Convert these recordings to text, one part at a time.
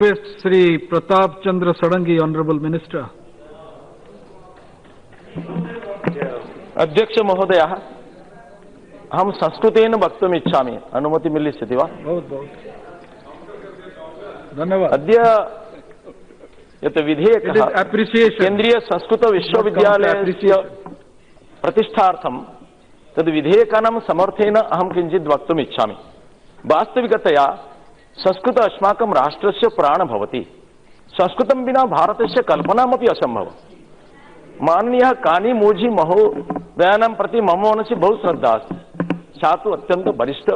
Request Sri Pratap Chandra Sadangi, Honorable Minister. अध्यक्ष महोदय, हम संस्कृतेन वक्तुम् इच्छामि, अनुमति मिलिष्यति वा? बहुत बहुत धन्यवाद। अद्य यत् विधेयकः केन्द्रीय संस्कृत विश्वविद्यालयस्य प्रतिष्ठार्थं तद् विधेयकानां समर्थनेन अहं किञ्चित् वक्तुम् इच्छामि। वास्तविकतया संस्कृत अस्माकं राष्ट्रस्य प्राण भवति। संस्कृतं विना भारतस्य कल्पनामपि असम्भवम्। माननीय कानी मोझी महोदयानां प्रति मम मनसि बहु श्रद्धा अस्ति। सा तु अत्यंत वरिष्ठ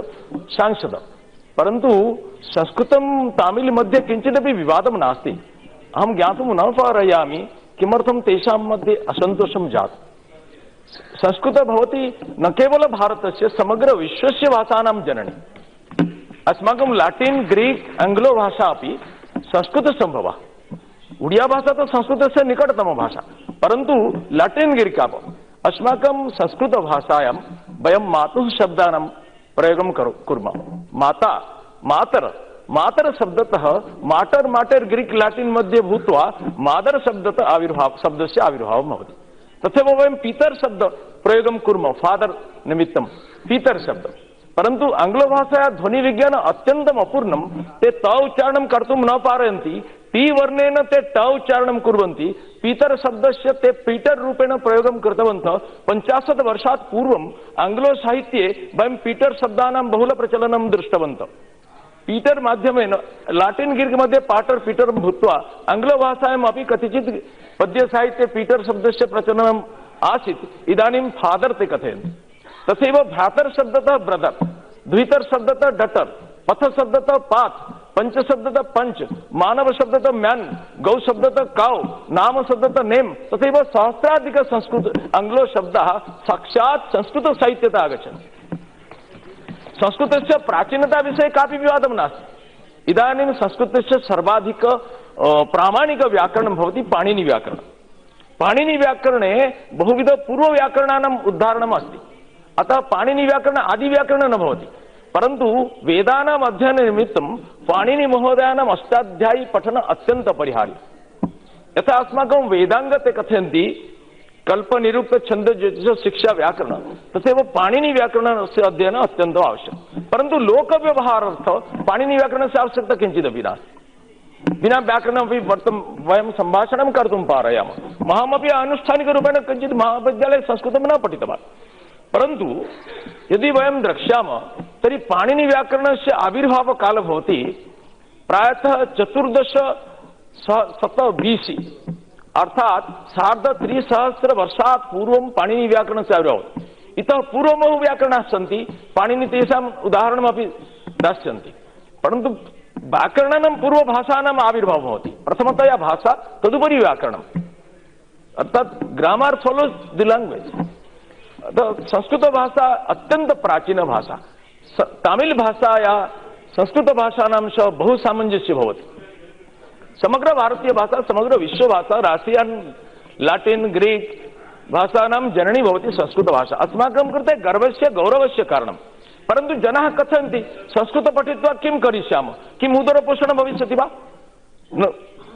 सांसद, परन्तु संस्कृतं तमिल मध्ये किञ्चिदपि विवादं नास्ति। अहं ज्ञातुं न पारयामि किमर्थं तेषां मध्ये असन्तोषं जातम्। संस्कृत भवति न केवल भारतस्य समग्र विश्वस्य भाषाणां जननी। अस्माकं लाटिन ग्रीक आंग्लो भाषा अपि संस्कृत संभवा। उड़िया भाषा तो संस्कृत से निकटतम भाषा, परंतु लाटिन ग्रीक अस्माकं संस्कृत भाषायां वयं मातुः शब्दानां प्रयोगं कुर्मः। माता मातर मातर शब्दतः माटर माटर ग्रीक लाटिन मध्ये भूत्वा मादर शब्दतः शब्दस्य आविर्भावः भवति। तथैव वयं पीतर शब्द प्रयोगं कुर्मः, फादर निमित्तं पीतर शब्द। परंतु आंग्ल भाषाया ध्वनि विज्ञान अत्यंतम अपूर्णं। ते त उच्चारणं कर्तुं न पारयन्ति, टी वर्णेन ते ट उच्चारणं कुर्वन्ति। पीतर शब्दस्य ते पीटर रूपेण प्रयोगं कृतवन्तः। 50 वर्षात् पूर्वम् आंग्लो साहित्ये वयं पीटर शब्दानां बहुल प्रचलनं दृष्टवन्तः। पीटर माध्यमेन लाटिन ग्रीक मध्ये पाटर पीटर भूत्वा आंग्ल भाषायाम् अपि कतिचित् पद्य साहित्ये पीटर शब्दस्य प्रचलनम् आसीत्। इदानीं फादर ते कथयन्ति। तथैव भ्रातर शब्दतः ब्रदर, द्वितर शब्दतः डटर, पथ शब्दतः पाथ, पंच शब्दतः पंच, मानव शब्दतः मैन, गौ शब्दतः काउ, नाम शब्दतः नेम। तथैव सहस्राधिक संस्कृत आंग्लो शब्दाः साक्षात् संस्कृत साहित्यतः आगच्छन्ति। संस्कृतस्य प्राचीनता विषये कापि विवादं नास्ति। इदानीं संस्कृतस्य सर्वाधिक प्रामाणिक व्याकरणं भवति पाणिनि व्याकरणं। पाणिनि व्याकरणे बहुविध पूर्व व्याकरणानाम् उदाहरणम् अस्ति। अतः पाणिनि व्याकरण आदि व्याकरण न भवति, परंतु वेदानाम् अध्ययन निमित्तं पाणिनि महोदयानाम् अष्टाध्यायी पठन अत्यंत अपरिहार्य। यथा अस्माकं वेदांगते कथयन्ति कल्प निरुक्त छंद ज्योतिष शिक्षा व्याकरण, तथैव पाणिनि व्याकरणस्य अध्ययन अत्यंत आवश्यक। परंतु लोक व्यवहारार्थ पाणिनि व्याकरणस्य आवश्यकता किंचिदपि नास्ति। विना व्याकरणमपि वयं सम्भाषणं कर्तुं पारयामः। अहमपि आनुष्ठानिकरूपेण किञ्चित् महाविद्यालये संस्कृतं न पठितवान्, परंतु यदि वयं द्रक्ष्यामः तर्हि पाणिनि व्याकरणस्य आविर्भाव काल भवति प्रायतः 1400 BC, अर्थात 350 वर्षात् पूर्वं पाणिनि व्याकरणस्य आविर्भावः। इतः पूर्वं बहु व्याकरणाः सन्ति, पाणिनि तेषाम् उदाहरणमपि दास्यन्ति। परन्तु व्याकरणानां पूर्वभाषाणाम् आविर्भावः भवति। प्रथमतया भाषा, तदुपरि व्याकरणम्, अर्थात grammar follows the language. Sanskrit भाषा अत्यंत प्राचीन भाषा। तमिल भाषाया संस्कृत भाषानां सह बहु सामंजस्य भवति। समग्र भारतीय भाषा, समग्र विश्व भाषा, राशियन, लाटिन, ग्रीक भाषानां जननी भवति संस्कृत भाषा। अस्माकं कृते गर्वस्य गौरवस्य कारणं। परन्तु जनाः कथयन्ति संस्कृत पठित्वा किं करिष्यामः, किम् उदरपोषणं भविष्यति वा,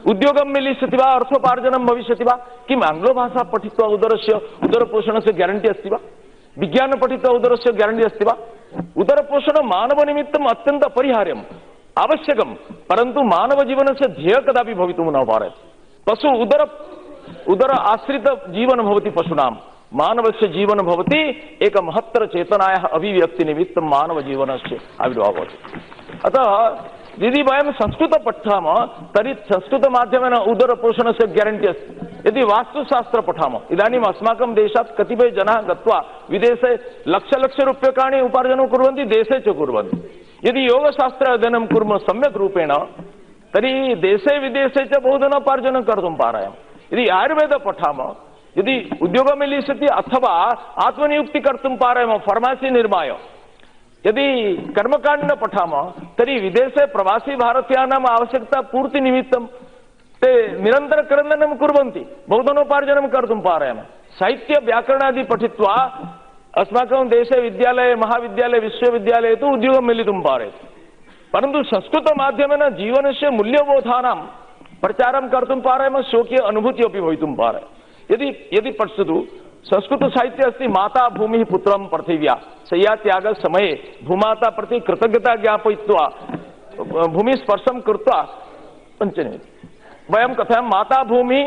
उद्योगं मिलिष्यति वा, अर्थोपार्जनं भविष्यति वा, किम् आंग्लो भाषा पठित्वा उदरपोषणस्य ग्यारण्टी अस्ति वा, विज्ञान पठित्वा उदरस्य ग्यारण्टी अस्ति वा। उदरपोषणं मानवनिमित्तम् अत्यन्त अपरिहार्यम्, आवश्यकं, परन्तु मानवजीवनस्य ध्येयः कदापि भवितुं न पारयति। पशु उदर आश्रित जीवन भवति पशूनां, मानवस्य जीवन भवति एक महत्तर चेतनायाः अभिव्यक्ति निमित्तं मानव जीवनस्य आविर्भावः भवति। अतः यदि वयं संस्कृत पठामः तर्हि संस्कृत माध्यमेन उदरपोषणस्य ग्यारण्टी अस्ति। यदि वास्तुशास्त्र पठामः, इदानीम् अस्माकं देशात् कतिपय जनाः गत्वा विदेशे लक्ष रूप्यकाणि उपार्जनं कुर्वन्ति, देशे च कुर्वन्ति। यदि योगशास्त्र अध्ययनं कुर्मः सम्यक् रूपेण तर्हि देशे विदेशे च बहुधनोपार्जनं कर्तुं पारयामः। यदि आयुर्वेद पठामः, यदि उद्योगं मिलिष्यति अथवा आत्मनियुक्ति कर्तुं पारयामः, फार्मसी निर्माय। यदि कर्मकाण्ड पठामः तर्हि विदेशे प्रवासी भारतीयानाम् आवश्यकता पूर्ति निमित्तं ते निरन्तर क्रन्दनं कुर्वन्ति, बहुधनोपार्जनं कर्तुं पारयामः। साहित्य व्याकरणादि पठित्वा अस्माकं देशे विद्यालये, महाविद्यालये, विश्वविद्यालये तु उद्योगं मिलितुं पारयति। परन्तु संस्कृतमाध्यमेन जीवनस्य मूल्यबोधानां प्रचारं कर्तुं पारयामः, स्वकीय अनुभूतिः अपि भवितुं पारयामः। यदि पश्यतु, संस्कृतसाहित्ये अस्ति माता भूमिः पुत्रं पृथिव्या, शय्यात्यागसमये भूमाता प्रति कृतज्ञता ज्ञापयित्वा भूमिस्पर्शं कृत्वा पञ्चमे वयं कथयामः माता भूमिः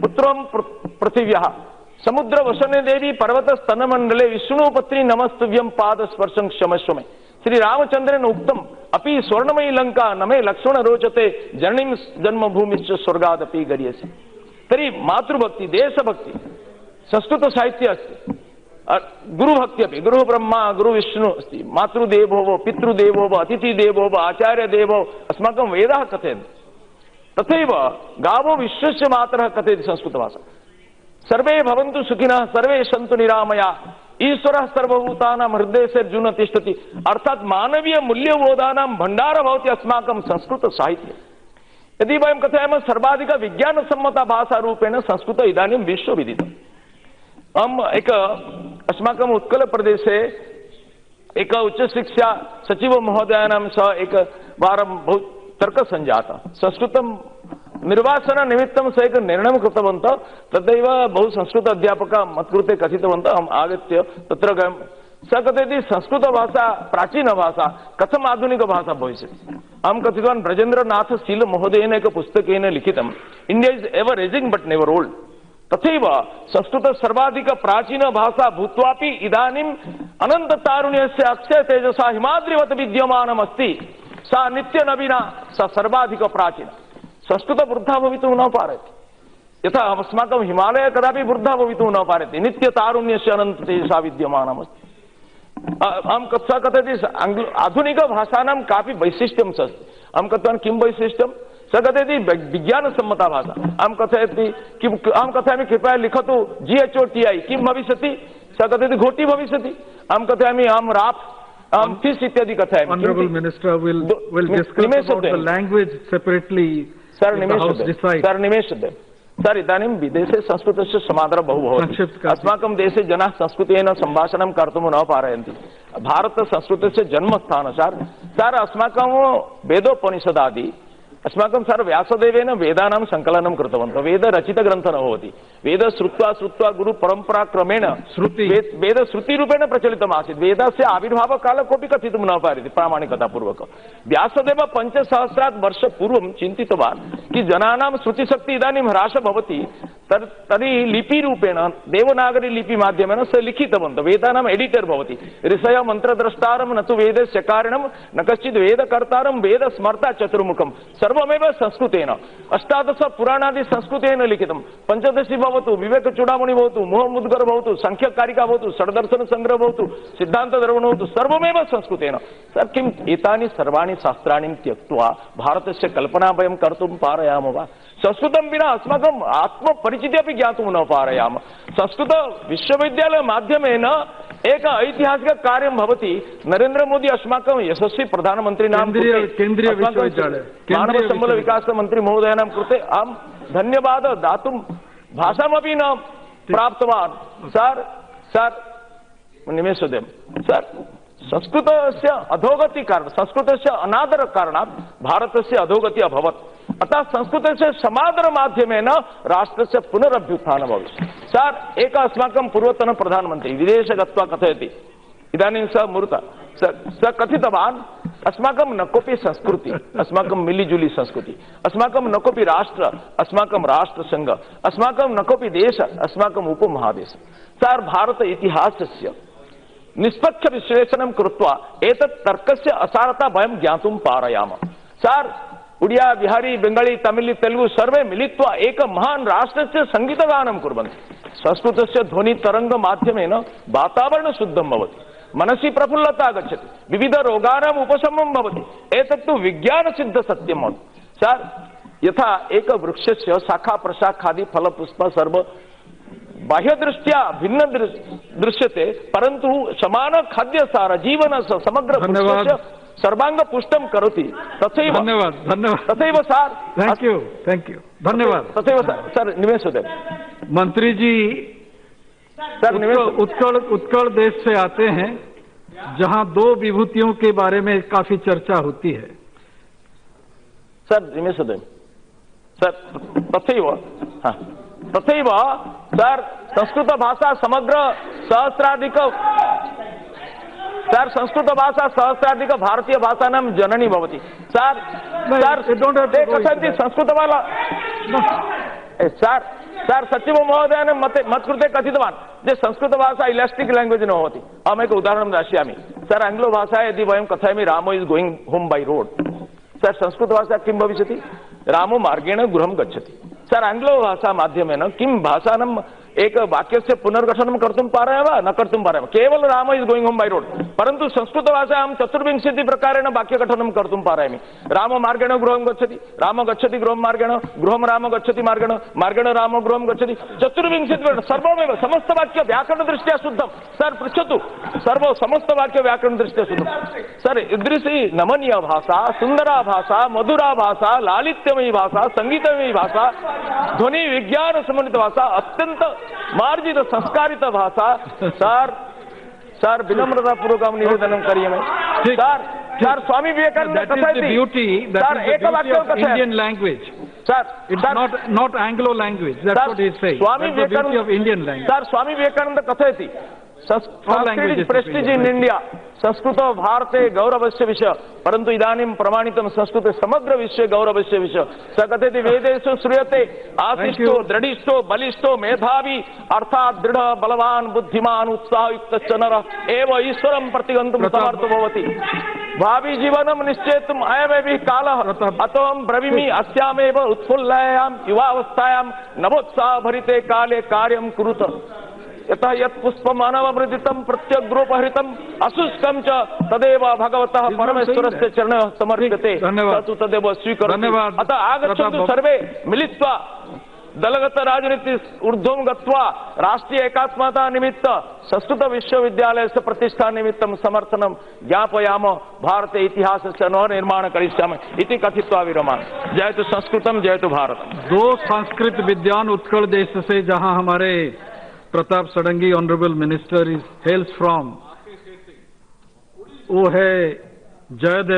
पुत्रं पृथिव्यः समुद्रवसने देवी पर्वतस्तनमण्डले विष्णुपत्नी नमस्तुभ्यं पादस्पर्शं क्षमस्व मे। श्रीरामचन्द्रेण उक्तम् अपि स्वर्णमयी लंका न मे लक्ष्मण रोचते जननीं जन्मभूमिश्च स्वर्गादपि गरीयसी। तर्हि मातृभक्ति, देशभक्ति संस्कृतसाहित्ये अस्ति। गुरुभक्ति अपि, गुरुः ब्रह्मा गुरु विष्णु अस्ति, मातृदेवो भव पितृदेवो भव अतिथिदेवो भव आचार्यदेवो अस्माकं वेदाः कथयन्ति। तथैव गावो विश्वस्य मातरः कथयति संस्कृतभाषा। सर्वे भवन्तु सुखिनः सर्वे सन्तु निरामया ईश्वरः सर्वभूतानां हृदयेऽर्जुन तिष्ठति। अर्थात मानवीय मूल्यबोधानां भण्डारः भवति अस्माकं संस्कृतसाहित्ये। यदि वयं कथयामः सर्वाधिक विज्ञानसम्मता भाषारूपेण संस्कृत इदानीं विश्वविदितम्। अस्माकम् उत्कलप्रदेशे एक उच्चशिक्षा सचिव महोदयानां सह एकवारं बहु तर्कः सञ्जातः। संस्कृतं निर्वाचन निमित्तं सः एकः निर्णयं कृतवन्तः। तदैव बहु संस्कृत अध्यापकाः मत्कृते कथितवन्तः। अहम् आगत्य तत्र गयं। सः कथयति संस्कृतभाषा प्राचीनभाषा कथम् आधुनिकभाषा भविष्यति। अहं कथितवान् ब्रजेन्द्रनाथ शील महोदयेन एक पुस्तकेन लिखितम् India is ever ageing but never old. तथैव संस्कृत सर्वाधिक प्राचीन भाषा भूत्वापि इदानीम् अनन्ततारुण्यस्य अक्षय तेजसा हिमाद्रिवत् विद्यमानमस्ति। सा नित्य नवीना, सा सर्वाधिक प्राचीना। संस्कृत वृद्धा भवितुं न पारयति। यथा अस्माकं हिमालय कदापि वृद्धा भवितुं न पारयति। नित्य तारुण्यस्य अनन्त तेजसा विद्यमानमस्ति। अहं कथयति आधुनिकभाषाणां कापि वैशिष्ट्यं अस्ति। अहं कथयामि किं वैशिष्ट्यं? सः कथयति विज्ञानसम्मता भाषा। अहं कथयामि कृपया लिखतु GHOTI किं भविष्यति? सः कथयति घोटी भविष्यति। अहं कथयामि अहं राफ् फिश इत्यादि कथयामि। Honorable Minister will discuss about the language separately. निमेषद्वयं। सर इदानीं विदेशे संस्कृतस्य समादरः बहु भवति। अस्माकं देशे जनाः संस्कृतेन सम्भाषणं कर्तुं न पारयन्ति। भारतसंस्कृतस्य जन्मस्थानं सर अस्माकं वेदोपनिषदादि अस्माकं सर व्यासदेवेन वेदानां सङ्कलनं कृतवन्तः। वेदरचितग्रन्थः न भवति। वेद श्रुत्वा श्रुत्वा गुरुपरम्पराक्रमेण वेद श्रुतिरूपेण प्रचलितम् आसीत्। वेदस्य आविर्भावकालः कोऽपि कथितुं न पारयति प्रामाणिकतापूर्वकं। व्यासदेव 5,000 वर्षपूर्वं चिन्तितवान् कि जनानां श्रुतिशक्तिः इदानीं ह्रासः भवति। तर्हि लिपिरूपेण देवनागरी लिपिमाध्यमेन सः लिखितवन्तः। वेदानाम् एडिटर् भवति। ऋषयः मन्त्रद्रष्टारं न तु वेदस्य कारणं न कश्चित् वेदकर्तारं वेदस्मर्ता चतुर्मुखम्। सर्वमेव संस्कृतेन। 18 पुराणादि संस्कृतेन लिखितं। पंचदशी भवतु, विवेकचूडामणि भवतु, मोहमुद्गर भवतु, सांख्यकारिका भवतु, षड्दर्शन संग्रह भवतु, सिद्धान्तदर्पणः भवतु, सर्वमेव संस्कृतेन। सर किम् एतानि सर्वाणि शास्त्राणि त्यक्त्वा भारतस्य कल्पना वयं कर्तुं पारयामः वा? संस्कृतं विना अस्माकम् आत्मपरिचितिः अपि ज्ञातुं न पारयामः। संस्कृत विश्वविद्यालय माध्यमेन एक ऐतिहासिक कार्यं भवति। नरेन्द्र मोदी अस्माकं यशस्वी प्रधानमन्त्रिणां केन्द्रीय विश्वविद्यालय मानव सम्बल विकास मंत्री महोदयानां कृते अहं धन्यवादः दातुं भाषामपि न प्राप्तवान्। सर निमेषद्वयं। सर संस्कृतस्य अधोगति कारणात्, संस्कृतस्य अनादर कारणात् भारतस्य अधोगति अभवत्। अतः संस्कृतस्य समादर माध्यमेन राष्ट्रस्य पुनरभ्युत्थानं भविष्यति। सर एक अस्माकं पूर्वतन प्रधानमन्त्री विदेशे गत्वा कथयति। इदानीं सः मूर्तः सः कथितवान् अस्माकं न कोऽपि संस्कृति, अस्माकं मिलिजुली संस्कृति, अस्माकं न कोऽपि राष्ट्र, अस्माकं राष्ट्रसङ्घ, अस्माकं न कोऽपि देश, अस्माकम् उपमहादेश। सर भारत इतिहासस्य निष्पक्ष विश्लेषणं कृत्वा एतत् तर्कस्य असारता वयं ज्ञातुं पारयामः। सर उडिया बिहारी बेङ्गाली तमिळ् तेलुगु सर्वे मिलित्वा एक महान् राष्ट्रस्य सङ्गीतगानं कुर्वन्ति। संस्कृतस्य ध्वनितरङ्गमाध्यमेन वातावरणं शुद्धं भवति, मनसि प्रफुल्लता आगच्छति, विविध रोगाणाम् उपशमनं भवति। एतत्तु विज्ञानसिद्ध सत्यं भवति। सर यथा एक वृक्षस्य शाखा प्रशाखादि फलपुष्प सर्व बाह्यदृष्ट्या भिन्न दृश्यते, परन्तु समान खाद्यसार जीवन समग्र वृक्षस्य सर्वांग पुष्टं करोति। तथैव तथैव सर थैंक यू धन्यवाद। तथैव सर निमेषद्वयं। मंत्री जी सर उत्कल देश से आते हैं जहां दो विभूतियों के बारे में काफी चर्चा होती है। सर निमेषद्वयं सर तथैव हाँ तथैव सर संस्कृतभाषा समग्र सहस्राधिक सर संस्कृतभाषा सहस्राधिक भारतीयभाषाणां जननी भवति सर ते कथयन्ति संस्कृतभाषा सर सर सचिव महोदयेन मत्कृते कथितवान् जे संस्कृतभाषा इलास्टिक लैंग्वेज न भवति। अहमेक उदाहरणं दास्यामि सर आंग्लो भाषा यदि वयं कथयामि रामो is going home by road sir संस्कृतभाषा किं भविष्यति रामो मार्गेण गृहं गच्छति सर आंग्लो भाषा माध्यमेन किं भाषानं एक वाक्यस्य पुनर्गठनं कर्तुं पारयामः वा न कर्तुं पारयामः केवल Ram is going home by road परन्तु संस्कृतभाषायां 24 प्रकारेण वाक्यगठनं कर्तुं पारयामि राम मार्गेण गृहं गच्छति राम गच्छति गृहं मार्गेण गृहं राम गच्छति मार्गेण मार्गेण राम गृहं गच्छति 24 सर्वमेव समस्त वाक्य व्याकरणदृष्ट्या शुद्धं सर पृच्छतु सर्व समस्त वाक्य व्याकरणदृष्ट्या शुद्धं सर ईदृशी नमनीय भाषा सुंदरा भाषा मधुरा भाषा लालित्यमयी भाषा संगीतमयी भाषा ध्वनि विज्ञान समन्वित भाषा अत्यंत मार्जित संस्कारित भाषा सर सर विनम्रता पूर्वक निवेदन करिए मैं sir sir Swami Vivekananda sir एक वाक्य Indian language sir it's not Anglo language that's what he saying Swami Vivekananda of Indian language sir Swami Vivekananda कथयति Sanskrit prestige in India Sanskrit भारते गौरवस्य विषय परंतु इदानीं प्रमाणितं संस्कृत समग्र विश्वे गौरवस्य विषय स कथयति वेदेषु श्रूयते आशिष्टो दृढिष्टो बलिष्ठो मेधावी अर्थात् दृढ़ बलवान बुद्धिमान उत्साहयुक्तश्च नरः एव ईश्वरं प्रतिगन्तुं समर्थो भवति भावी जीवनं निश्चेतुम् अयमेव कालः अतोऽहं ब्रवीमि अस्यामेव उत्फुल्लायां युवावस्थायां नवोत्साहभरिते काले कार्यं कुरुत यतः यत् पुष्पम् अनवमृदितं प्रत्यग्रोपहृतम् अशुष्कं च तदेव भगवतः परमेश्वरस्य चरणः समर्प्यते तत् तदेव स्वीकरोतु अतः आगच्छन्तु सर्वे मिलित्वा दलगत राजनीति ऊर्ध्वं गत्वा राष्ट्रीय एकात्मता निमित्त संस्कृत विश्वविद्यालयस्य प्रतिष्ठा निमित्तं समर्थनं ज्ञापयामः भारते इतिहासस्य नवनिर्माणं करिष्यामः इति कथित्वा विरमामि। जयतु संस्कृतं जयतु भारतम्। दो संस्कृत विद्वान उत्कल देश से जहां हमारे Pratap Shadangi honourable minister is hails from वो है जयदेव